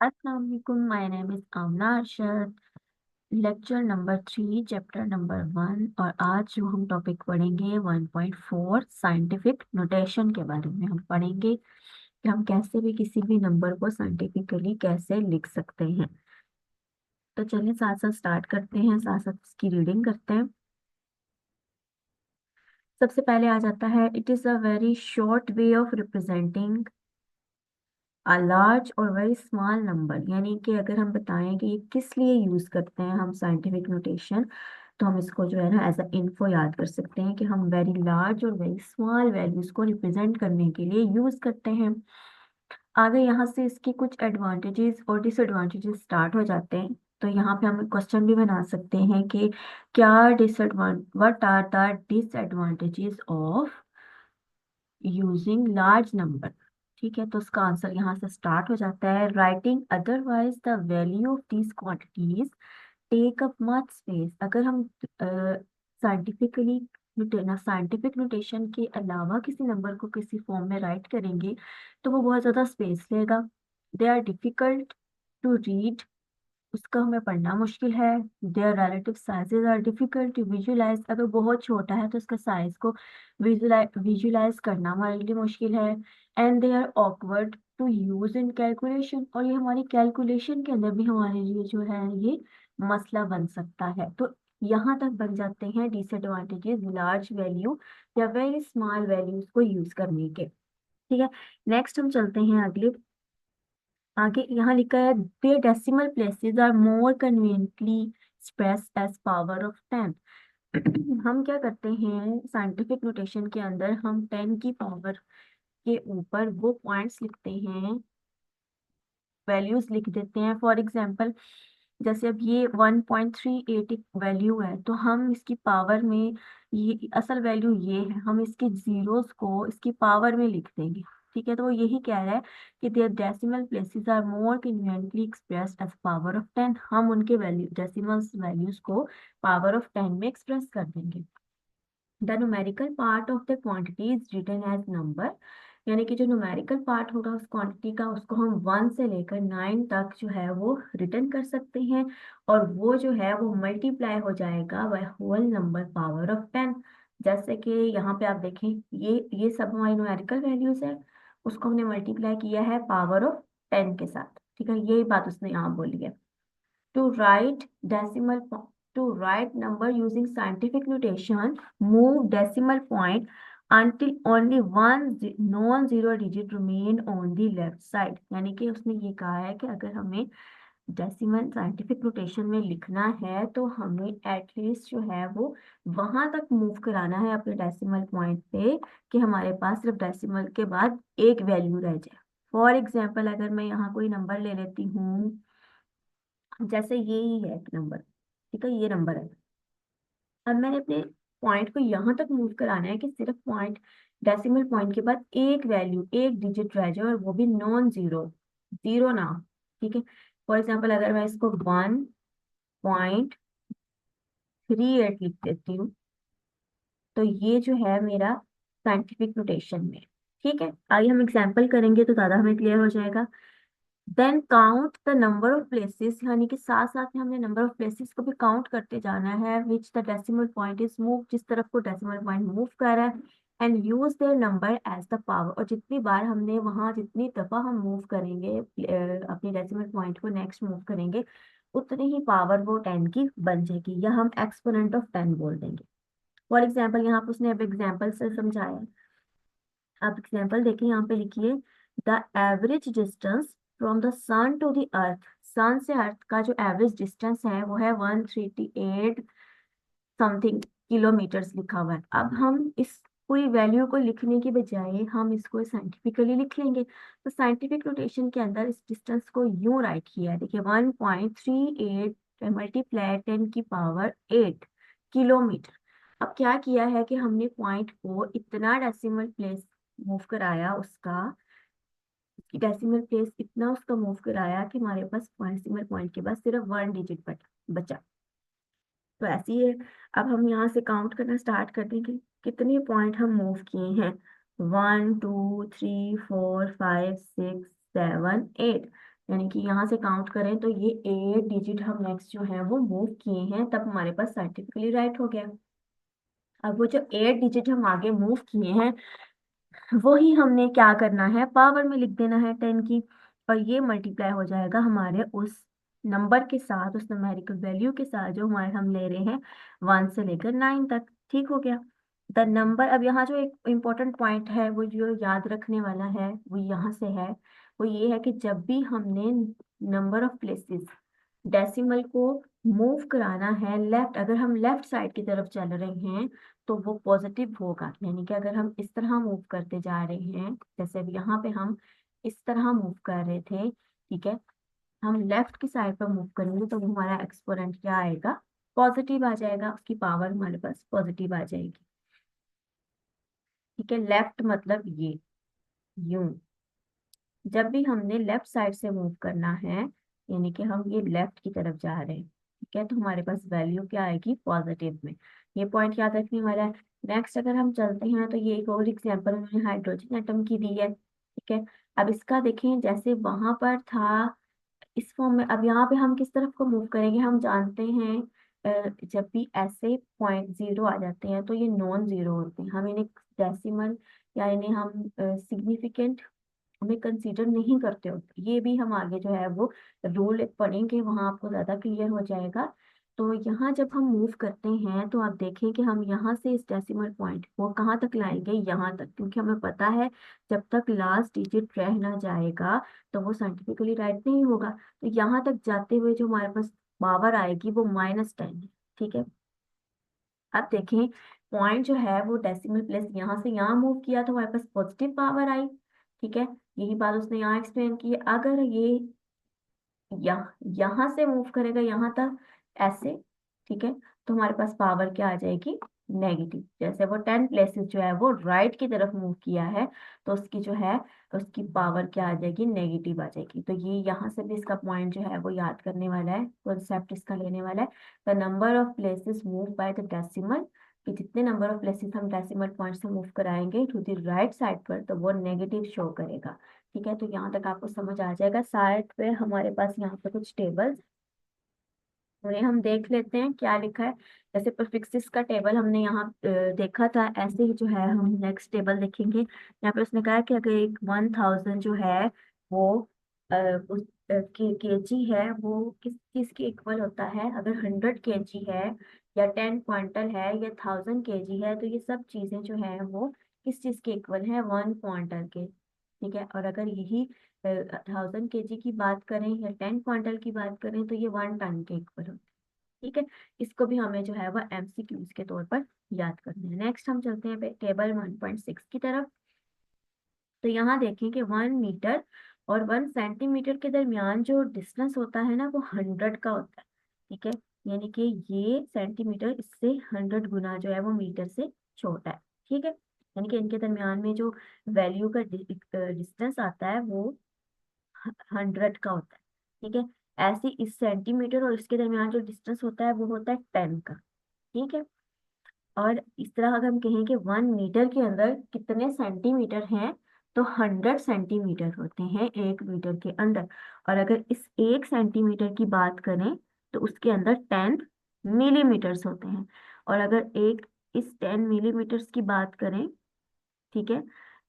अस्सलाम वालेकुम, my name is Amna Arshad. Lecture number 3 chapter number 1। और आज जो हम टॉपिक पढ़ेंगे 1.4 साइंटिफिक नोटेशन के बारे में हम पढ़ेंगे कि हम कैसे भी किसी भी नंबर को साइंटिफिकली कैसे लिख सकते हैं। तो चलिए साथ साथ स्टार्ट करते हैं, साथ साथ इसकी रीडिंग करते हैं। सबसे पहले आ जाता है, it is a very short way of representing a large और वेरी स्मॉल नंबर। यानी कि अगर हम बताएं कि ये किस लिए यूज करते हैं हम साइंटिफिक नोटेशन, तो हम इसको जो है ना एज अ इन्फो याद कर सकते हैं कि हम वेरी लार्ज और वेरी स्मॉल वैल्यूज को रिप्रेजेंट करने के लिए यूज करते हैं। आगे यहाँ से इसकी कुछ एडवांटेजेस और डिसएडवांटेजेस स्टार्ट हो जाते हैं। तो यहाँ पे हम क्वेश्चन भी बना सकते हैं कि क्या what are the disadvantages of using large number. ठीक है, तो उसका आंसर यहाँ से स्टार्ट हो जाता है, writing otherwise the value of these quantities take up much space. अगर हम साइंटिफिकली साइंटिफिक नोटेशन के अलावा किसी नंबर को किसी फॉर्म में राइट करेंगे तो वो बहुत ज्यादा स्पेस लेगा। They are difficult to read, उसका हमें पढ़ना मुश्किल है। Their relative sizes are difficult to visualize, अगर बहुत छोटा है तो उसका साइज को विजुलाइज करना हमारे लिए मुश्किल है। And they are awkward to use in calculation, और ये हमारी कैलकुलेशन के अंदर भी हमारे लिए जो है ये मसला बन सकता है। तो यहाँ तक बन जाते हैं डिसएडवांटेजेस लार्ज वैल्यू या वेरी स्मॉल वैल्यूज को यूज करने के। ठीक है, नेक्स्ट हम चलते हैं अगले। आगे यहाँ लिखा है, their decimal places are more conveniently expressed as power of 10। हम क्या करते हैं साइंटिफिक नोटेशन के अंदर, हम 10 की पावर के ऊपर वो पॉइंट्स लिखते हैं, वैल्यूज लिख देते हैं। फॉर एग्जांपल, जैसे अब ये 1.38 एक वैल्यू है तो हम इसकी पावर में, ये असल वैल्यू ये है, हम इसके जीरोस को इसकी पावर में लिख देंगे। ठीक है, तो वो यही कह रहा है कि their decimal places are more conveniently expressed as power of 10। हम उनके वैल्यू डेसिमल वैल्यूज को पावर ऑफ 10 में एक्सप्रेस कर देंगे। The numerical part of the quantity is written as number. यानी कि जो न्यूमेरिकल पार्ट होगा उस क्वांटिटी का, उसको हम 1 से लेकर 9 तक जो है वो रिटर्न कर सकते हैं, और वो जो है वो मल्टीप्लाई हो जाएगा by whole number power of 10। जैसे कि यहाँ पे आप देखें, ये सब हमारी न्यूमेरिकल वैल्यूज है, उसको हमने मल्टीप्लाई किया है पावर ऑफ 10 के साथ। ठीक है, यही बात उसने यहाँ बोली है। To write decimal to write number using scientific notation, move decimal point until only one non-zero digit remain on the left side। यानी कि उसने ये कहा है कि अगर हमें डेसिमल साइंटिफिक नोटेशन में लिखना है तो हमें एटलीस्ट जो है वो वहां तक मूव कराना है अपने डेसिमल पॉइंट पे कि हमारे पास सिर्फ डेसिमल के बाद एक वैल्यू रह जाए। फॉर एग्जाम्पल, अगर मैं यहाँ कोई नंबर ले लेती हूँ, जैसे ये ही है एक नंबर। ठीक है, ये नंबर है। अब मैंने अपने पॉइंट को यहाँ तक मूव कराना है कि सिर्फ पॉइंट डेसिमल पॉइंट के बाद एक वैल्यू एक डिजिट रह जाए, और वो भी नॉन जीरो, जीरो ना हो। ठीक है, फॉर एग्जाम्पल अगर मैं इसको 1.38 लिख देती हूँ तो ये जो है मेरा साइंटिफिक नोटेशन में। ठीक है, आइए हम एग्जाम्पल करेंगे तो ज्यादा हमें क्लियर हो जाएगा। Then count the number of places, यानी कि साथ साथ में हमने नंबर ऑफ प्लेसेस को भी काउंट करते जाना है, which the decimal point is move, जिस तरफ को डेसिमल पॉइंट मूव कर रहा है। And use their number as the power, और जितनी बार हमने वहां जितनी दफा हम मूव करेंगे अपनी डेसिमल पॉइंट को नेक्स्ट मूव करेंगे, उतनी ही पावर वो 10 की बन जाएगी, या हम एक्सपोनेंट ऑफ 10 बोल देंगे। फॉर एग्जाम्पल, यहाँ पे उसने अब एग्जाम्पल से समझाया है। आप एग्जाम्पल देखिए, यहाँ पे लिखिए, the average distance from the sun to the earth. Sun से अर्थ का जो एवरेज डिस्टेंस है वो है 138 समथिंग किलोमीटर्स लिखा हुआ है। अब हम इस कोई वैल्यू को लिखने की बजाय हम इसको साइंटिफिकली लिख लेंगे। तो साइंटिफिक नोटेशन के अंदर इस डिस्टेंस को यूं राइट किया है, देखिए 1.38 मल्टीप्लाई 10 की पावर 8 किलोमीटर। अब क्या किया है कि हमने पॉइंट को इतना डेसिमल प्लेस मूव कराया, उसका डेसिमल प्लेस इतना उसका मूव कराया कि हमारे पास डेसिमल पॉइंट के बाद सिर्फ वन डिजिट बचा। तो ऐसे ही है। अब हम यहाँ से काउंट करना स्टार्ट कर देंगे, कितने पॉइंट हम मूव किए हैं, 1 2 3 4 5 6 7 8। यानी कि यहाँ से काउंट करें तो ये 8 डिजिट हम नेक्स्ट जो है वो मूव किए हैं, तब हमारे पास साइंटिफिकली राइट हो गया। अब वो जो 8 डिजिट हम आगे मूव किए हैं वही हमने क्या करना है, पावर में लिख देना है 10 की, और ये मल्टीप्लाई हो जाएगा हमारे उस नंबर के साथ, उस न्यूमेरिकल वैल्यू के साथ जो हमारे हम ले रहे हैं 1 से लेकर 9 तक। ठीक हो गया। द नंबर, अब यहाँ जो एक इम्पोर्टेंट पॉइंट है वो जो याद रखने वाला है वो यहाँ से है, वो ये है कि जब भी हमने नंबर ऑफ प्लेसेस डेसिमल को मूव कराना है लेफ्ट, अगर हम लेफ्ट साइड की तरफ चल रहे हैं तो वो पॉजिटिव होगा। यानी कि अगर हम इस तरह मूव करते जा रहे हैं, जैसे अब यहाँ पे हम इस तरह मूव कर रहे थे, ठीक है, हम लेफ्ट की साइड पर मूव करेंगे तो वो हमारा एक्सपोनेंट क्या आएगा, पॉजिटिव आ जाएगा, उसकी पावर हमारे पास पॉजिटिव आ जाएगी। ठीक है, लेफ्ट मतलब ये यूं, जब भी हमने लेफ्ट साइड से मूव करना है, यानी कि हम ये लेफ्ट की तरफ जा रहे हैं, ठीक है, तो हमारे पास वैल्यू क्या आएगी, पॉजिटिव में। ये पॉइंट याद रखने वाला है। नेक्स्ट अगर हम चलते हैं तो ये एक और एग्जांपल उन्होंने हाइड्रोजन एटम की दी है, ठीक है। अब इसका देखें, जैसे वहां पर था इस फॉर्म में, अब यहाँ पे हम किस तरफ को मूव करेंगे, हम जानते हैं जब भी ऐसे पॉइंट जीरो आ जाते हैं तो ये नॉन जीरो होते हैं, हम इन्हें डेसिमल या इन्हें हम सिग्निफिकेंट हमें कंसीडर नहीं करते होते। ये भी हम आगे जो है वो रूल पढ़ेंगे, वहां आपको ज्यादा क्लियर हो जाएगा। तो यहाँ जब हम मूव करते हैं तो आप देखें कि हम यहाँ से इस डेसिमल पॉइंट को कहाँ तक लाएंगे, यहाँ तक, क्योंकि हमें पता है जब तक लास्ट डिजिट रह ना जाएगा तो वो साइंटिफिकली राइट नहीं होगा। तो यहाँ तक जाते हुए जो हमारे पास पावर आएगी वो -10 है। ठीक है, अब देखें, पॉइंट जो है वो डेसिमल प्लेस यहाँ से यहाँ मूव किया तो हमारे पास पॉजिटिव पावर आई। ठीक है, यही बात उसने यहाँ एक्सप्लेन की है। अगर ये यहाँ से मूव करेगा यहाँ तक ऐसे, ठीक है, तो हमारे पास पावर क्या आ जाएगी, नेगेटिव। जैसे वो 10 प्लेसेस जो है वो राइट की तरफ मूव किया है तो उसकी जो है उसकी पावर क्या आ जाएगी, नेगेटिव आ जाएगी। तो ये यहाँ से भी इसका पॉइंट जो है वो याद करने वाला है, कॉन्सेप्ट इसका लेने वाला है। The number of places move by the decimal, कि जितने नंबर ऑफ प्लेसेस हम डेसिमल पॉइंट से मूव कराएंगे टू द राइट साइड पर तो वो नेगेटिव शो करेगा। ठीक है, तो यहाँ तक आपको समझ आ जाएगा। साइड पे हमारे पास यहाँ पे कुछ टेबल्स, उन्हें हम देख लेते हैं क्या लिखा है। जैसे प्रीफिक्सेस का टेबल हमने यहाँ देखा था, ऐसे ही जो है हम नेक्स्ट टेबल देखेंगे। यहाँ पे उसने कहा कि अगर एक 1000 जो है वो उस केजी है, वो किस चीज के इक्वल होता है, अगर 100 केजी है या 10 क्विंटल है या 1000 केजी है, तो ये सब चीजें जो है वो किस चीज के इक्वल है, 1 क्विंटल के। ठीक है, और अगर यही 1000 केजी की बात करें या 10 क्विंटल की बात करें तो ये 1 टन के इक्वल होता है। ठीक है, इसको भी हमें जो है वो एमसीक्यूज के तौर पर याद करना है। नेक्स्ट हम चलते हैं टेबल 1.6 की तरफ। तो यहाँ देखें कि 1 मीटर और 1 सेंटीमीटर के दरमियान जो डिस्टेंस होता है ना वो 100 का होता है। ठीक है, यानी कि ये सेंटीमीटर इससे 100 गुना जो है वो मीटर से छोटा है। ठीक है, यानी कि इनके दरमियान में जो वैल्यू का डिस्टेंस आता है वो 100 का होता है। ठीक है, ऐसे इस सेंटीमीटर और इसके दरमियान जो डिस्टेंस होता है वो होता है 10 का। ठीक है, और इस तरह अगर हम कहें कि 1 मीटर के अंदर कितने सेंटीमीटर हैं, तो 100 सेंटीमीटर होते हैं 1 मीटर के अंदर। और अगर इस 1 सेंटीमीटर की बात करें तो उसके अंदर 10 मिलीमीटर्स होते हैं। और अगर एक इस 10 मिलीमीटर्स की बात करें, ठीक है,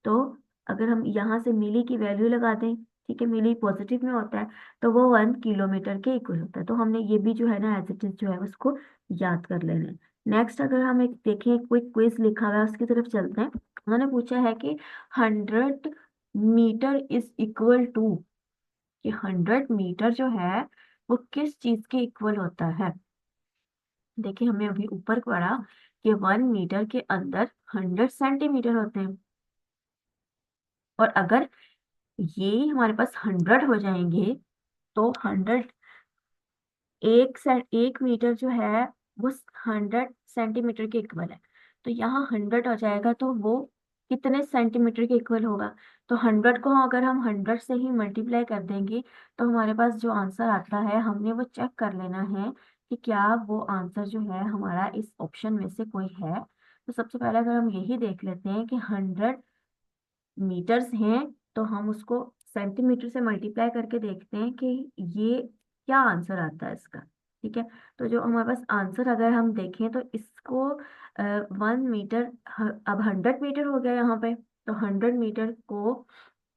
तो अगर हम यहाँ से मिली की वैल्यू लगा दें, ठीक है, मिली पॉजिटिव में होता है, तो वो 1 किलोमीटर के इक्वल होता है। तो हमने ये भी जो है ना एज इट इज जो है उसको याद कर लेना है। नेक्स्ट अगर हम एक देखें, कोई क्विज लिखा हुआ है उसकी तरफ चलते हैं। उन्होंने पूछा है कि 100 मीटर इज इक्वल टू, कि 100 मीटर जो है वो किस चीज के इक्वल होता है। देखिए, हमें अभी ऊपर पढ़ा कि 1 मीटर के अंदर 100 सेंटीमीटर होते हैं, और अगर ये हमारे पास 100 हो जाएंगे तो 100, 1 मीटर जो है वो 100 सेंटीमीटर के इक्वल है। तो यहाँ 100 हो जाएगा तो वो कितने सेंटीमीटर के इक्वल होगा। तो 100 को अगर हम 100 से ही मल्टीप्लाई कर देंगे तो हमारे पास जो आंसर आता है हमने वो चेक कर लेना है कि क्या वो आंसर जो है हमारा इस ऑप्शन में से कोई है। तो सबसे पहले अगर हम यही देख लेते हैं कि 100 मीटर्स हैं तो हम उसको सेंटीमीटर से मल्टीप्लाई करके देखते हैं कि ये क्या आंसर आता है इसका। ठीक है, तो जो हमारे पास आंसर अगर हम देखें तो इसको 1 मीटर, अब 100 मीटर हो गया यहाँ पे, तो 100 मीटर को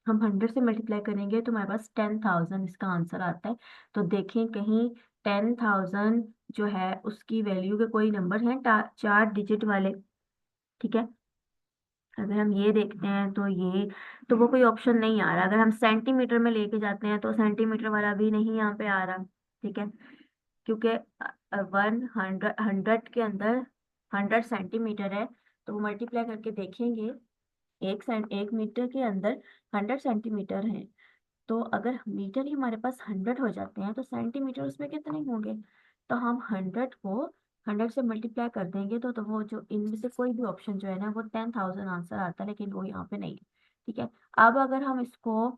हम 100 से मल्टीप्लाई करेंगे तो हमारे पास 10,000 इसका आंसर आता है। तो देखें कहीं 10,000 जो है उसकी वैल्यू के कोई नंबर है 4 डिजिट वाले। ठीक है, अगर हम ये देखते हैं तो ये, तो वो कोई ऑप्शन नहीं आ रहा। अगर हम सेंटीमीटर में लेके जाते हैं तो सेंटीमीटर वाला भी नहीं यहाँ पे आ रहा। ठीक है, क्योंकि 100 के अंदर 100 सेंटीमीटर है, तो वो मल्टीप्लाई करके देखेंगे, 1 मीटर के अंदर 100 सेंटीमीटर है। तो अगर मीटर ही हमारे पास 100 हो जाते हैं तो सेंटीमीटर उसमें कितने होंगे। तो हम 100 को 100 से मल्टीप्लाई कर देंगे तो वो जो इनमें से कोई भी ऑप्शन जो है ना वो 10,000 आंसर आता है, लेकिन वो यहाँ पे नहीं है। ठीक है, अब अगर हम इसको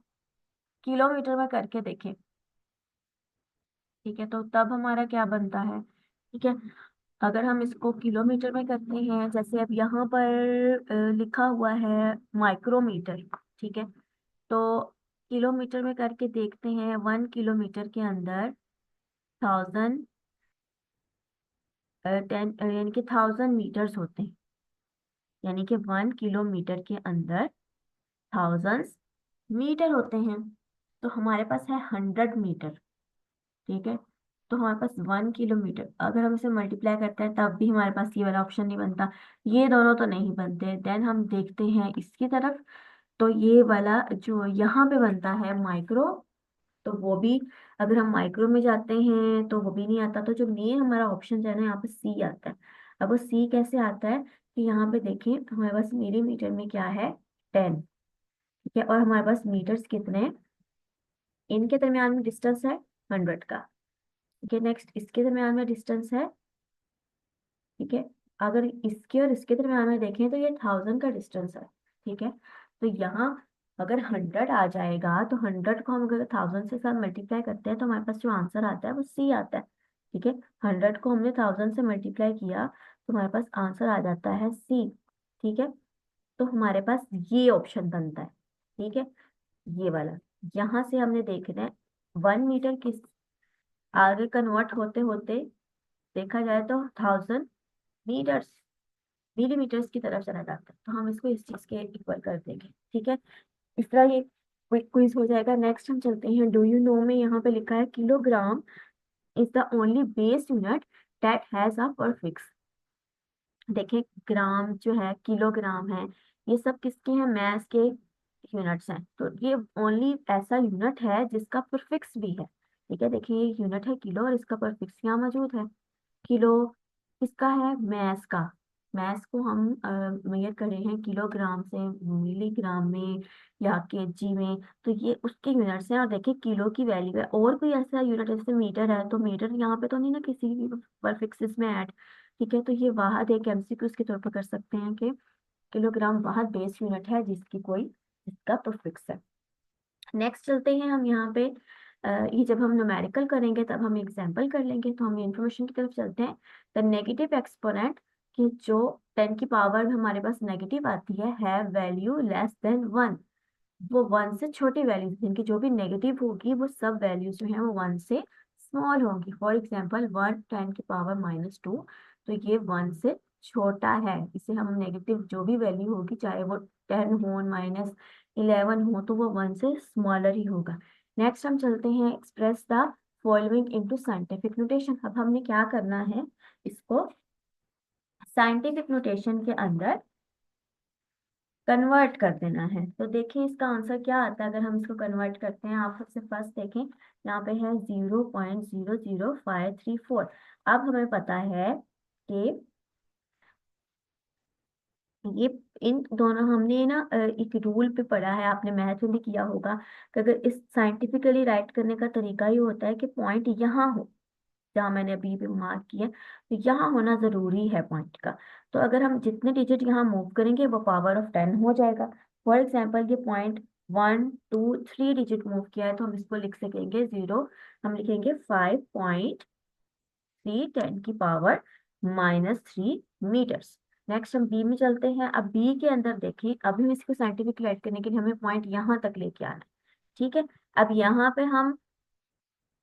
किलोमीटर में करके देखें, ठीक है, तो तब हमारा क्या बनता है। ठीक है, अगर हम इसको किलोमीटर में करते हैं, जैसे अब यहाँ पर लिखा हुआ है माइक्रोमीटर। ठीक है, तो किलोमीटर में करके देखते हैं, 1 किलोमीटर के अंदर 1000, 10 यानी कि 1000 मीटर्स होते हैं, यानी कि 1 किलोमीटर के अंदर 1000 मीटर होते हैं। तो हमारे पास है 100 मीटर। ठीक है, तो हमारे पास 1 किलोमीटर, अगर हम इसे मल्टीप्लाई करते हैं तब भी हमारे पास ये वाला ऑप्शन नहीं बनता, ये दोनों तो नहीं बनते। देन हम देखते हैं इसकी तरफ, तो ये वाला जो यहाँ पे बनता है माइक्रो, तो वो भी, अगर हम माइक्रो में जाते हैं तो वो भी नहीं आता। तो जो मेन हमारा ऑप्शन जो है ना यहाँ पे सी आता है। अब वो सी कैसे आता है कि यहाँ पे देखें हमारे पास मिलीमीटर में क्या है, 10। ठीक है, और हमारे पास मीटर्स कितने हैं, इनके दरमियान में डिस्टेंस है 100 का। ठीक है, नेक्स्ट इसके दरमियान में डिस्टेंस है। ठीक है, अगर इसके और इसके दरमियान में देखें तो ये 1000 का डिस्टेंस है। ठीक है, तो यहाँ अगर 100 आ जाएगा तो 100 को हम अगर 1000 से साथ मल्टीप्लाई करते हैं तो हमारे पास जो आंसर आता है वो सी आता है। ठीक है, 100 को हमने 1000 से मल्टीप्लाई किया तो हमारे पास आंसर आ जाता है सी। ठीक है, तो हमारे पास ये ऑप्शन बनता है। ठीक है, ये वाला, यहाँ से हमने देखना है 1 मीटर किस आगे कन्वर्ट होते होते देखा जाए तो 1000 मीटर्स, मिलीमीटर्स की तरफ चला जाता है, तो हम इसको इस चीज के इक्वल कर देंगे। ठीक है, इस तरह ये क्विक क्विज हो जाएगा। नेक्स्ट हम चलते हैं डू यू नो में, यहाँ पे लिखा है kilogram is the only base unit that has a prefix. देखिए ग्राम जो है, किलोग्राम है, ये सब किसके हैं, मैथ के यूनिट्स हैं। तो ये ओनली ऐसा यूनिट है जिसका प्रीफिक्स भी है। ठीक है, देखिए ये यूनिट है किलो और इसका प्रीफिक्स यहाँ मौजूद है। किलो किसका है, मैथ्स का। मैथ्स को हम मेजर कर रहे हैं किलोग्राम से, मिलीग्राम में या केजी में, तो ये उसके यूनिट्स हैं। और देखिए किलो की वैल्यू है, और कोई ऐसा यूनिट जैसे मीटर है तो मीटर यहाँ पे तो नहीं ना किसी भी प्रीफिक्सेस में ऐड। ठीक है, तो ये वाहद एक एमसीक्यूज के तौर पर कर सकते हैं कि किलोग्राम वाहद बेस यूनिट है जिसकी कोई इसका प्रीफिक्स है। नेक्स्ट चलते हैं हम यहाँ पे, ये जब हम न्यूमेरिकल करेंगे तब हम एग्जाम्पल कर लेंगे, तो हम इन्फॉर्मेशन की तरफ चलते हैं। द नेगेटिव एक्सपोनेंट, कि जो 10 की पावर में हमारे पास नेगेटिव आती है वैल्यू लेस देन 1, वो 1 से छोटी वैल्यूज, जिनकी जो भी नेगेटिव होगी वो सब वैल्यूज जो है वो 1 से स्मॉल होंगी। फॉर एग्जाम्पल 1 10 की पावर -2, तो ये 1 से छोटा है, इसे हम नेगेटिव जो भी वैल्यू होगी चाहे वो 10 हो -11 हो तो वो 1 से स्मॉलर ही होगा। नेक्स्ट हम चलते हैं express the following into scientific notation. अब हमने क्या करना है, इसको साइंटिफिक नोटेशन के अंदर कन्वर्ट कर देना है। तो देखिए इसका आंसर क्या आता है अगर हम इसको कन्वर्ट करते हैं। आप सबसे फर्स्ट देखें, यहाँ पे है 0.00534। अब हमें पता है कि ये इन दोनों, हमने ना एक रूल पे पढ़ा है, आपने मैथ में भी किया होगा, कि अगर इस साइंटिफिकली राइट करने का तरीका ये होता है कि पॉइंट यहाँ हो, जहाँ मैंने अभी भी मार्क किया, तो यहाँ होना जरूरी है पॉइंट का। तो अगर हम जितने डिजिट यहाँ मूव करेंगे वो पावर ऑफ 10 हो जाएगा। फॉर एग्जाम्पल ये पॉइंट 1 2 3 डिजिट मूव किया है तो हम इसको लिख सकेंगे 0, हम लिखेंगे 5.3 10 की पावर -3 मीटर्स। नेक्स्ट हम बी में चलते हैं। अब बी के अंदर देखें, अभी हम इसको साइंटिफिक राइट करने के लिए हमें पॉइंट यहाँ तक लेके आना है। ठीक है, अब यहाँ पे हम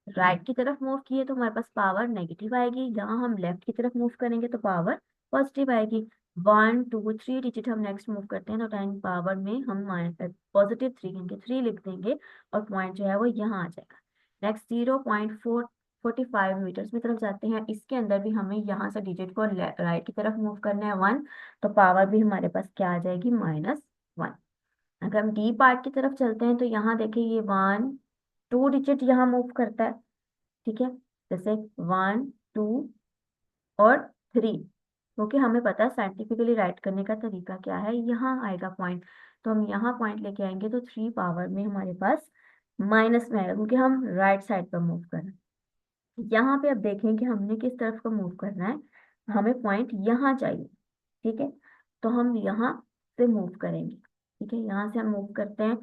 राइट की तरफ मूव किए तो हमारे पास पावर नेगेटिव आएगी, यहाँ हम लेफ्ट की तरफ मूव करेंगे तो पावर पॉजिटिव आएगी। 1 2 3 डिजिट हम नेक्स्ट मूव करते हैं तो टाइम पावर में हम +3 यानी कि 3 लिख देंगे और पॉइंट जो है वो यहाँ आ जाएगा। नेक्स्ट 0.45 मीटर्स की तरफ जाते हैं, इसके अंदर भी हमें यहाँ से डिजिट को राइट की तरफ मूव करना है 1, तो पावर भी हमारे पास क्या आ जाएगी, -1। अगर हम डी पार्ट की तरफ चलते हैं तो यहाँ देखिए ये 1 2 डिजिट यहाँ मूव करता है। ठीक है, जैसे 1 2 और 3, क्योंकि हमें पता है साइंटिफिकली राइट करने का तरीका क्या है, यहाँ आएगा पॉइंट, तो हम यहाँ पॉइंट लेके आएंगे तो 3 पावर में हमारे पास माइनस में आएगा, क्योंकि हम राइट साइड पर मूव कर रहे हैं। यहाँ पे अब देखें कि हमने किस तरफ को मूव करना है, हमें पॉइंट यहाँ चाहिए। ठीक है, तो हम यहाँ से मूव करेंगे। ठीक है, यहाँ से हम मूव करते हैं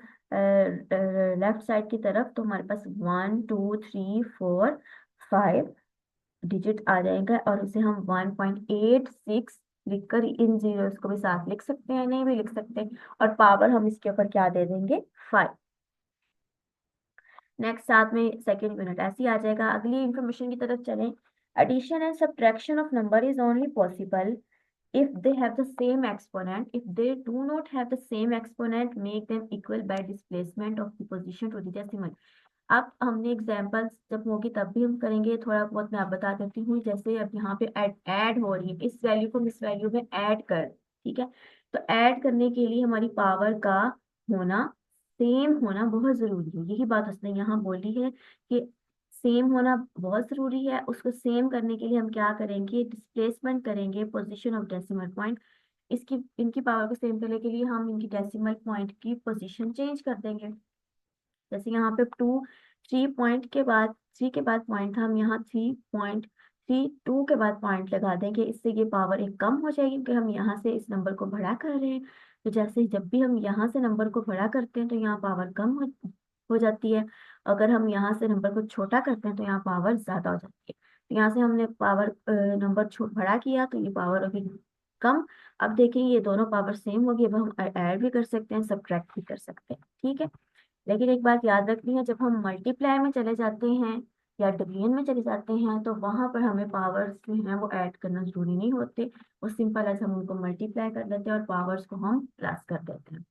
लेफ्ट साइड की तरफ, तो हमारे पास 1 2 3 4 5 डिजिट आ जाएगा और उसे हम 1.86 लिखकर इन जीरोस को भी साथ लिख सकते हैं, नहीं भी लिख सकते हैं, और पावर हम इसके ऊपर क्या दे देंगे, 5। नेक्स्ट साथ में सेकेंड यूनिट ऐसे ही आ जाएगा। अगली इंफॉर्मेशन की तरफ चलें। Addition and subtraction of number is only possible if they have the same exponent. If they do not have the same exponent, make them equal by displacement of the position to the decimal. अब हमने examples जब होगी तब भी हम करेंगे, थोड़ा बहुत मैं आप बता देती हूँ। जैसे अब यहाँ पे ऐड हो रही है, इस वैल्यू को हम इस वैल्यू में ऐड कर, ठीक है, तो ऐड करने के लिए हमारी पावर का होना सेम होना बहुत जरूरी है। यही बात उसने यहाँ बोली है कि सेम होना बहुत जरूरी है। उसको सेम करने के लिए हम क्या करेंगे, डिस्प्लेसमेंट करेंगे पोजीशन ऑफ डेसिमल पॉइंट। इसकी इनकी पावर को सेम करने के लिए हम इनकी डेसिमल पॉइंट की पोजीशन चेंज कर देंगे। जैसे यहाँ पे 3 पॉइंट था, हम यहाँ 3.32 के बाद पॉइंट लगा देंगे। इससे ये पावर एक कम हो जाएगी, क्योंकि हम यहाँ से इस नंबर को बड़ा कर रहे हैं। तो जैसे जब भी हम यहाँ से नंबर को बड़ा करते हैं तो यहाँ पावर कम हो जाती है, अगर हम यहाँ से नंबर को छोटा करते हैं तो यहाँ पावर ज्यादा हो जाती है। तो यहाँ से हमने पावर नंबर बड़ा किया तो ये पावर अभी कम। अब देखिए ये दोनों पावर सेम होगी, अब हम ऐड भी कर सकते हैं, सब्ट्रैक्ट भी कर सकते हैं। ठीक है, लेकिन एक बात याद रखनी है, जब हम मल्टीप्लाई में चले जाते हैं या डिवीजन में चले जाते हैं तो वहां पर हमें पावर्स जो हैं वो ऐड करना जरूरी नहीं होते, वो सिंपल ऐसे हम उनको मल्टीप्लाई कर देते हैं और पावर्स को हम प्लस कर देते हैं।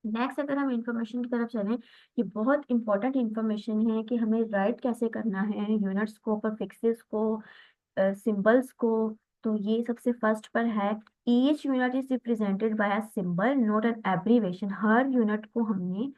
नेक्स्ट अगर हम इंफॉर्मेशन की तरफ चलें, ये बहुत इंपॉर्टेंट इंफॉर्मेशन है कि हमें राइट कैसे करना है यूनिट्स को, परफिक्सेस को, सिंबल्स को। तो ये सबसे फर्स्ट पर है, each unit is represented by a symbol not an abbreviation. Her unit को हमने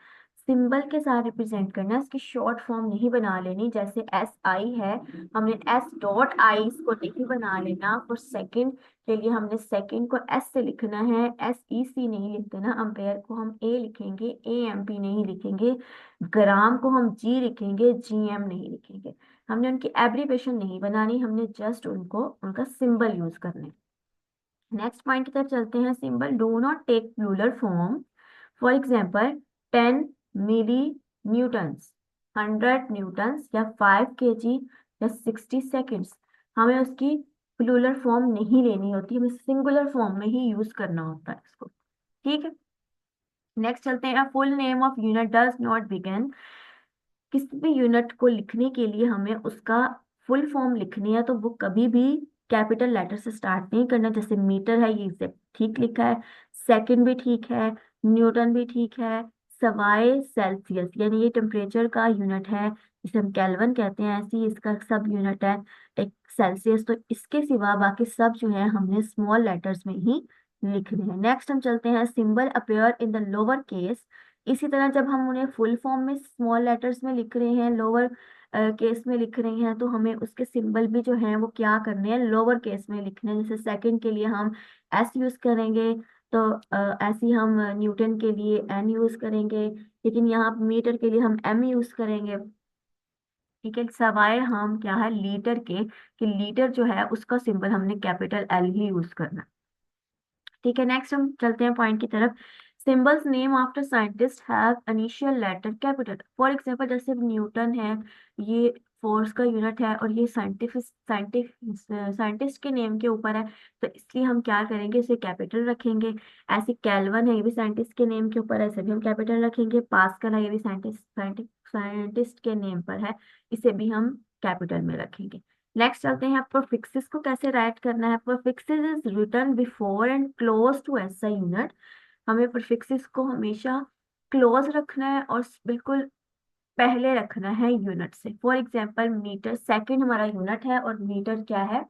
सिंबल के साथ रिप्रेजेंट करना है, इसकी शॉर्ट फॉर्म नहीं बना लेनी। जैसे SI है, हमने S.I को नहीं बना लेना। फॉर सेकंड के लिए हमने सेकंड को S से लिखना है, SEC नहीं लिख देना। अम्पेयर को हम A लिखेंगे, AMP नहीं लिखेंगे। ग्राम को हम G लिखेंगे, GM नहीं लिखेंगे। हमने उनकी एब्रीवेशन नहीं बनानी, हमने जस्ट उनको उनका सिंबल यूज करना है। नेक्स्ट पॉइंट की तरफ चलते हैं। Symbol do not take plural form. For example 10 milli newtons, 100 newtons या 5 kg या 60 सेकेंड्स, हमें उसकी प्लूरल फॉर्म नहीं लेनी होती, हमें सिंगुलर फॉर्म में ही यूज करना होता है इसको। ठीक है, नेक्स्ट चलते हैं। Full name of unit does not begin. किसी भी यूनिट को लिखने के लिए हमें उसका फुल फॉर्म लिखनी है तो वो कभी भी कैपिटल लेटर से स्टार्ट नहीं करना। जैसे मीटर है, ये एग्जैक्ट ठीक लिखा है, सेकंड भी ठीक है, न्यूटन भी ठीक है, सवाए सेल्सियस यानी ये टेम्परेचर का यूनिट है जिसे हम केल्विन कहते हैं, ऐसे ही इसका सब यूनिट है एक सेल्सियस। तो इसके सिवा बाकी सब जो है हमने स्मॉल लेटर्स में ही लिखने हैं। नेक्स्ट हम चलते हैं। Symbol appear in the lower case. इसी तरह जब हम उन्हें फुल फॉर्म में स्मॉल लेटर्स में लिख रहे हैं, लोअर केस में लिख रहे हैं, तो हमें उसके सिंबल भी जो है वो क्या करने हैं, लोअर केस में लिखने हैं। जैसे सेकंड के लिए हम S यूज करेंगे, तो ऐसे ही हम न्यूटन के लिए N यूज करेंगे, लेकिन यहाँ मीटर के लिए हम M यूज करेंगे। ठीक है, सवाए हम क्या है लीटर के, कि लीटर जो है उसका सिंबल हमने कैपिटल L ही यूज करना। ठीक है, नेक्स्ट हम चलते हैं पॉइंट की तरफ। Symbols name after scientist have initial letter capital. For example जैसे न्यूटन है, ये फोर्स का यूनिट है और ये साइंटिस्ट के नेम के ऊपर है, तो इसलिए हम क्या करेंगे, इसे कैपिटल रखेंगे। ऐसे केल्विन है, ये भी साइंटिस्ट के नेम के ऊपर है, इसे भी हम कैपिटल रखेंगे। पास्कल है, ये भी साइंटिस्ट के नेम पर है, इसे भी हम कैपिटल में रखेंगे। नेक्स्ट चलते हैं, प्रीफिक्सेस को कैसे राइट करना है। Prefixes is written before and close to SI unit. हमें प्रीफिक्सेस को हमेशा क्लोज रखना है और बिल्कुल पहले रखना है यूनिट से। फॉर एग्जांपल मीटर सेकंड हमारा यूनिट है और मीटर क्या है,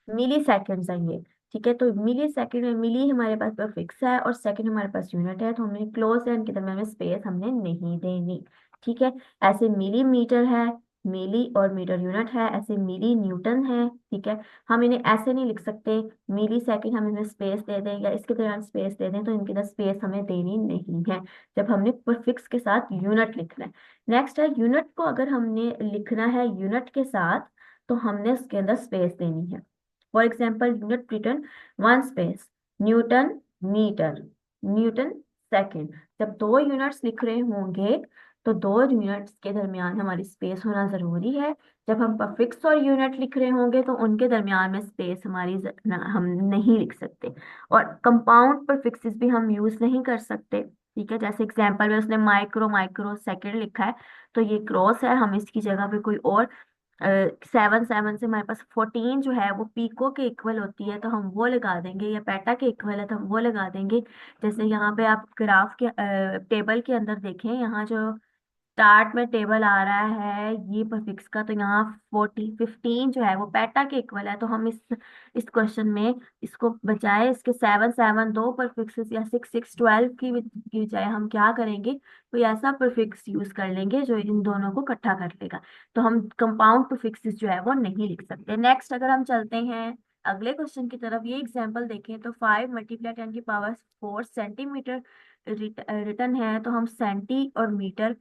मिली सेकेंड्स है ये। ठीक है, तो मिली सेकेंड में मिली हमारे पास प्रीफिक्स है और सेकंड हमारे पास यूनिट है, तो हमें क्लोज है इनके दरम्यान में स्पेस हमने नहीं देनी। ठीक है, ऐसे मिली मीटर है, मिली और मीटर यूनिट है, ऐसे मिली न्यूटन है। ठीक है, हम इन्हें ऐसे नहीं लिख सकते मिली सेकेंड, हम इन्हें स्पेस दे दें या इसके दौरान स्पेस दे दें, तो इनके अंदर स्पेस हमें देनी नहीं है जब हमने प्रीफिक्स के साथ यूनिट लिखना है। नेक्स्ट है, यूनिट को अगर हमने लिखना है यूनिट के साथ तो हमने उसके अंदर स्पेस देनी है। For example unit written one space, newton metre, newton second. जब दो यूनिट्स लिख रहे होंगे तो दो यूनिट्स के दरमियान हमारी स्पेस होना जरूरी है। जब हम प्रीफिक्स और यूनिट लिख रहे होंगे तो उनके दरमियान में स्पेस हमारी हम नहीं लिख सकते। और कंपाउंड प्रीफिक्सेस भी हम यूज नहीं कर सकते। ठीक है, जैसे एग्जांपल में उसने माइक्रो माइक्रो सेकंड लिखा है, तो ये क्रॉस है, हम इसकी जगह पे कोई और 7 7 से हमारे पास 14 जो है वो पीको के इक्वल होती है, तो हम वो लगा देंगे, या पेटा के इक्वल है तो हम वो लगा देंगे। जैसे यहाँ पे आप ग्राफ के टेबल के अंदर देखें, यहाँ जो स्टार्ट में टेबल आ रहा है ये प्रीफिक्स का, तो यहाँ 15 जो है वो पेटा के इक्वल है, तो हम इस क्वेश्चन में इसको बजाय इसके 7 7 दो प्रीफिक्सेस या 6 6 12 की बजाय हम क्या करेंगे, कोई ऐसा प्रीफिक्स यूज कर लेंगे जो इन दोनों को इकट्ठा कर लेगा। तो हम कंपाउंड प्रीफिक्सेस जो है वो नहीं लिख सकते। नेक्स्ट अगर हम चलते हैं अगले क्वेश्चन की तरफ, ये एग्जांपल देखें तो 5 × 10⁴ सेंटीमीटर रिटर्न है, तो हम सेंटी और मीटर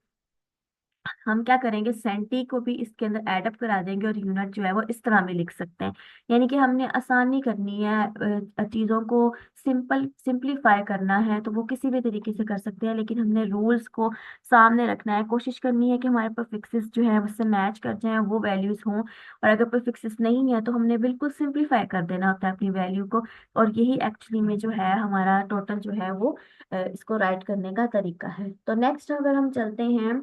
हम क्या करेंगे, सेंटी को भी इसके अंदर एडअप करा देंगे और यूनिट जो है वो इस तरह में लिख सकते हैं। यानी कि हमने आसानी करनी है, चीज़ों को सिंपलीफाई करना है, तो वो किसी भी तरीके से कर सकते हैं, लेकिन हमने रूल्स को सामने रखना है। कोशिश करनी है कि हमारे प्रीफिक्सेस जो है उससे मैच कर जाएं, वो वैल्यूज हों। और अगर प्रीफिक्सेस नहीं है तो हमने बिल्कुल सिंपलीफाई कर देना होता है अपनी वैल्यू को। और यही एक्चुअली में जो है हमारा टोटल जो है वो इसको राइट करने का तरीका है। तो नेक्स्ट अगर हम चलते हैं,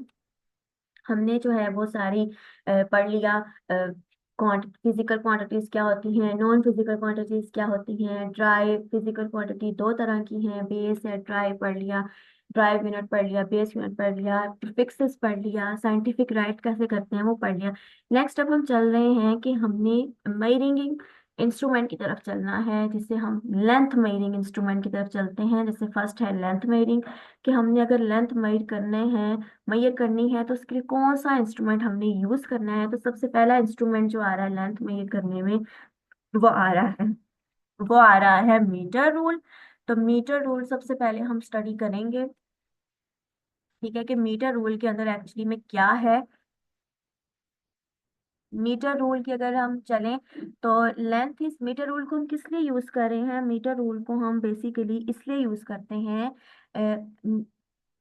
हमने जो है वो सारी पढ़ लिया, फिजिकल क्वांटिटीज क्या होती हैं, नॉन फिजिकल क्वांटिटीज क्या होती हैं। ड्राई फिजिकल क्वांटिटी दो तरह की हैं, बेस है, ड्राई पढ़ लिया, ड्राई यूनिट पढ़ लिया, बेस यूनिट पढ़ लिया, फिक्सेस पढ़ लिया, साइंटिफिक राइट कैसे करते हैं वो पढ़ लिया। नेक्स्ट अब हम चल रहे हैं कि हमने मेजरिंग इंस्ट्रूमेंट की तरफ चलना है, जिसे हम लेंथ मेजरिंग इंस्ट्रूमेंट की तरफ चलते हैं। जैसे फर्स्ट है लेंथ मेजरिंग, कि हमने अगर लेंथ मेजर करने हैं, मेजर करनी है, तो उसके लिए कौन सा इंस्ट्रूमेंट हमने यूज करना है। तो सबसे पहला इंस्ट्रूमेंट जो आ रहा है लेंथ मेजर करने में, वो आ रहा है वो आ रहा है मीटर रूल। तो मीटर रूल सबसे पहले हम स्टडी करेंगे। ठीक है, कि मीटर रूल के अंदर एक्चुअली में क्या है। मीटर रूल की अगर हम चलें तो लेंथ इस मीटर रूल को हम किस लिए यूज कर रहे हैं, मीटर रूल को हम बेसिकली इसलिए यूज करते हैं,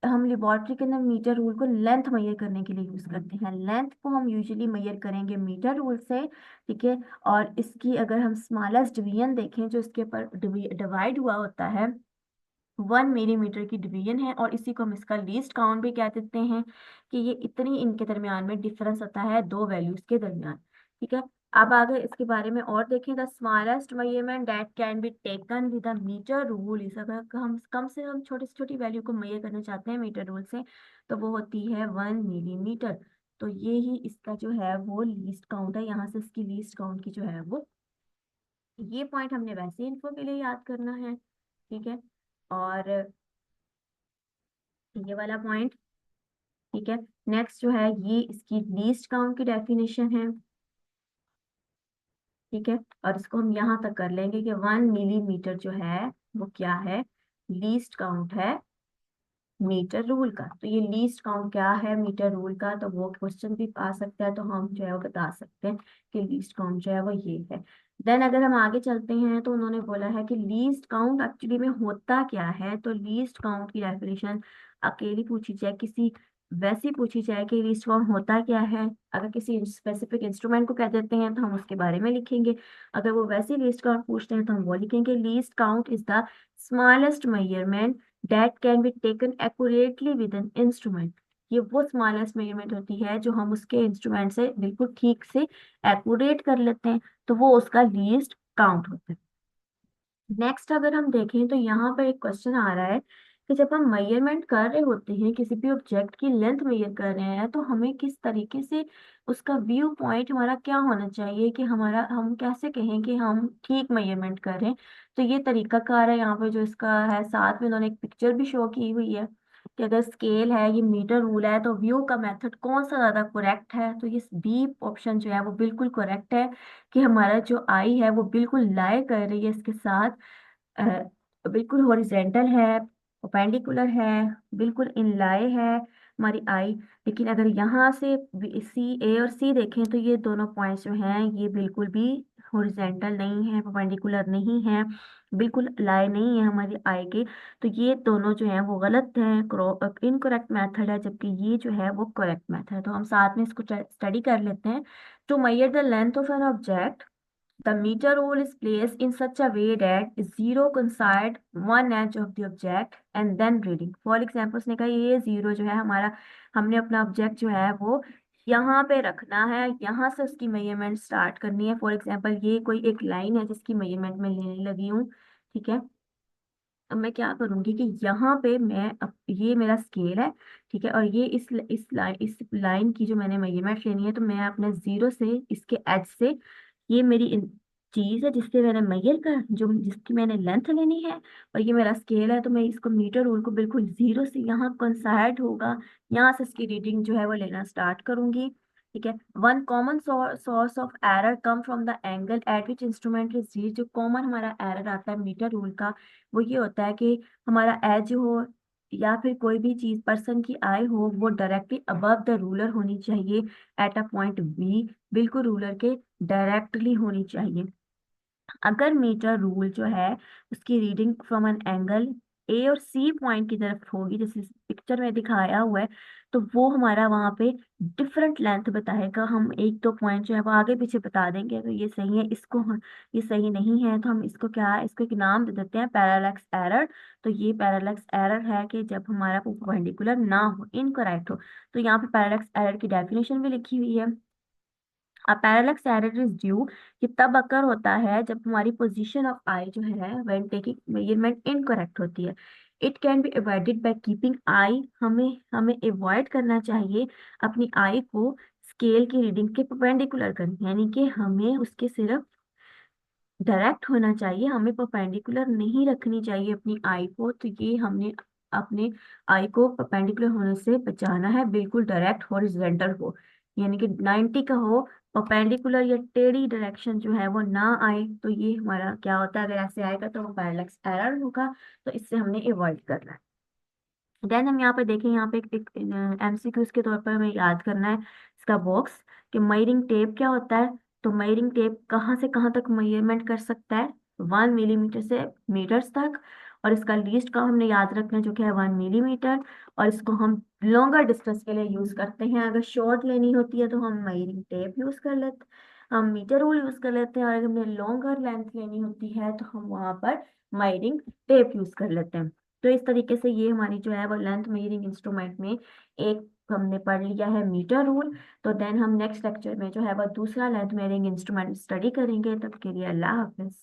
हम लेबोरेटरी के अंदर मीटर रूल को लेंथ मेजर करने के लिए यूज करते हैं। लेंथ को हम यूजुअली मेजर करेंगे मीटर रूल से। ठीक है, और इसकी अगर हम स्मॉलेस्ट डिवीजन देखें जो इसके ऊपर डिवाइड हुआ होता है, 1 मिलीमीटर की डिवीजन है, और इसी को हम इसका लीस्ट काउंट भी कह देते हैं, कि ये इतनी इनके दरमियान में डिफरेंस होता है दो वैल्यूज के दरमियान। ठीक है, अब आगे इसके बारे में और देखें, the smallest measurement that can be taken with the metre rule is, अगर हम कम से कम छोटी से छोटी वैल्यू को मेजर करना चाहते हैं मीटर रूल से, तो वो होती है 1 मिलीमीटर। तो ये ही इसका जो है वो लीस्ट काउंट है, यहाँ से इसकी लीस्ट काउंट की जो है वो, ये पॉइंट हमने वैसे इन्फो के लिए याद करना है। ठीक है, और ये वाला पॉइंट। ठीक है, नेक्स्ट जो है ये इसकी लीस्ट काउंट की डेफिनेशन है। ठीक है, और इसको हम यहाँ तक कर लेंगे कि 1 मिलीमीटर जो है वो क्या है, लीस्ट काउंट है मीटर रूल का। तो ये लीस्ट काउंट क्या है मीटर रूल का, तो वो क्वेश्चन भी आ सकता है, तो हम जो है वो बता सकते हैं कि लीस्ट काउंट जो है वो ये है। देन अगर हम आगे चलते हैं तो उन्होंने बोला है कि लीस्ट काउंट एक्चुअली में होता क्या है। तो लीस्ट काउंट की डेफिनेशन अकेली पूछी जाए किसी वैसी पूछी जाए कि लीस्ट काउंट होता क्या है, अगर किसी स्पेसिफिक इंस्ट्रूमेंट को कह देते हैं तो हम उसके बारे में लिखेंगे। अगर वो वैसी लीस्ट काउंट पूछते हैं तो हम वो लिखेंगे, least count is the smallest measurement that can be taken accurately with an instrument. ये वो स्मॉलेस्ट मेजरमेंट होती है जो हम उसके इंस्ट्रूमेंट से बिल्कुल ठीक से एक्यूरेट कर लेते हैं, तो वो उसका लीस्ट काउंट होता है। नेक्स्ट अगर हम देखें तो यहाँ पर एक क्वेश्चन आ रहा है कि जब हम मेजरमेंट कर रहे होते हैं, किसी भी ऑब्जेक्ट की लेंथ मेजर कर रहे हैं, तो हमें किस तरीके से उसका व्यू पॉइंट हमारा क्या होना चाहिए कि हमारा, हम कैसे कहें कि हम ठीक मेजरमेंट कर रहे हैं। तो ये तरीकाकार है यहाँ पे जो इसका है, साथ में उन्होंने एक पिक्चर भी शो की हुई है कि अगर स्केल है, ये मीटर रूल है, तो व्यू का मेथड कौन सा ज्यादा करेक्ट है। तो ये बी ऑप्शन जो है वो बिल्कुल करेक्ट है कि हमारा जो आई है वो बिल्कुल लाई कर रही है इसके साथ, बिल्कुल हॉरिजेंटल है, परपेंडिकुलर है, बिल्कुल इनलाइ है हमारी आई। लेकिन अगर यहाँ से सी, ए और सी देखें तो ये दोनों पॉइंट्स जो हैं ये बिल्कुल भी हॉरिजेंटल नहीं है, परपेंडिकुलर नहीं है, बिल्कुल लाई नहीं है हमारी आई के। तो ये दोनों जो हैं वो गलत हैं, इनकरेक्ट मेथड है, जबकि ये जो है वो करेक्ट मेथड है। तो हम साथ में इसको स्टडी कर लेते हैं। To measure the length of an object, the meter rule is placed in such a way that zero coincide one edge of the object and then reading. For example, उसने कहा ये जीरो जो है हमारा, हमने अपना ऑब्जेक्ट जो है वो यहाँ पे रखना है, यहाँ से उसकी मेजरमेंट स्टार्ट करनी है। फॉर एग्जाम्पल ये कोई एक लाइन है जिसकी मेजरमेंट मैं लेने लगी हूँ, ठीक है। अब मैं क्या करूंगी कि यहाँ पे मैं ये मेरा स्केल है, ठीक है, और ये इस लाइन की जो मैंने मेजरमेंट लेनी है, तो मैं अपने जीरो से, इसके एज से, ये मेरी चीज है जिससे मैंने मेजर कर, जो जिसकी मैंने लेंथ लेनी है, और ये मेरा स्केल है, तो मैं इसको मीटर रूल को बिल्कुल जीरो से यहाँ कंसाइड होगा, यहाँ से इसकी रीडिंग जो है वो लेना स्टार्ट करूंगी, ठीक है। One common source of error come from the angle eight which instrument is read. जो कॉमन हमारा एरर आता है मीटर रूल का, वो ये होता है कि हमारा एज हो या फिर कोई भी चीज, पर्सन की आई हो, वो डायरेक्टली अबव द रूलर होनी चाहिए एट अ पॉइंट बी, बिल्कुल रूलर के डायरेक्टली होनी चाहिए। अगर मीटर रूल जो है उसकी reading from an angle A और सी पॉइंट की तरफ होगी, जैसे इस पिक्चर में दिखाया हुआ है, तो वो हमारा वहां पे डिफरेंट लेंथ बताएगा। हम एक दो पॉइंट जो है वो आगे पीछे बता देंगे, तो ये सही है, इसको ये सही नहीं है, तो हम इसको क्या है, इसको एक नाम दे देते हैं पैरालैक्स एरर। तो ये पैरालैक्स एरर है कि जब हमारा परपेंडिकुलर ना हो, इनकरेक्ट हो। तो यहाँ पे पैरालैक्स एरर की डेफिनेशन भी लिखी हुई है। A parallel error is due, कि तब अकर होता है जब हमारी पोजीशन ऑफ आई जो है व्हेन टेकिंग मेजरमेंट इनकरेक्ट होती है। It can be avoided by keeping eye, हमें हमें अवॉइड करना चाहिए अपनी आई को स्केल की रीडिंग के परपेंडिकुलर करनी, यानी कि हमें उसके सिर्फ डायरेक्ट होना चाहिए, हमें परपेंडिकुलर नहीं रखनी चाहिए अपनी आई को। तो ये हमने अपने आई को परपेंडिकुलर होने से बचाना है, बिल्कुल डायरेक्ट हॉरिजॉन्टल हो, यानी कि 90 का हो, परपेंडिकुलर या टेढ़ी डायरेक्शन जो है वो ना आए। तो ये हमारा क्या होता है, अगर ऐसे आएगा तो वो पैरेलैक्स एरर होगा, तो इससे हमने अवॉइड करना है। देन हम यहाँ पे देखें, यहाँ पे एक एमसीक्यूज के तौर पर हमें याद करना है इसका बॉक्स, कि मेजरिंग टेप क्या होता है। तो मेजरिंग टेप कहाँ से कहाँ तक मेजरमेंट कर सकता है, 1 मिलीमीटर से मीटर्स तक, और इसका लीस्ट का हमने याद रखना है जो कि है 1 मिलीमीटर। और इसको हम लॉन्गर डिस्टेंस के लिए यूज करते हैं, अगर शॉर्ट लेनी होती है तो हम मेजरिंग टेप यूज कर लेते, हम मीटर रूल यूज कर लेते हैं, और अगर हमें लॉन्गर लेंथ लेनी होती है तो हम वहां पर मेजरिंग टेप यूज कर लेते हैं। तो इस तरीके से ये हमारी जो है वो लेंथ मेजरिंग इंस्ट्रूमेंट में एक हमने पढ़ लिया है मीटर रूल। तो देन हम नेक्स्ट लेक्चर में जो है वो दूसरा लेंथ मेजरिंग इंस्ट्रूमेंट स्टडी करेंगे। तब के लिए अल्लाह हाफिज।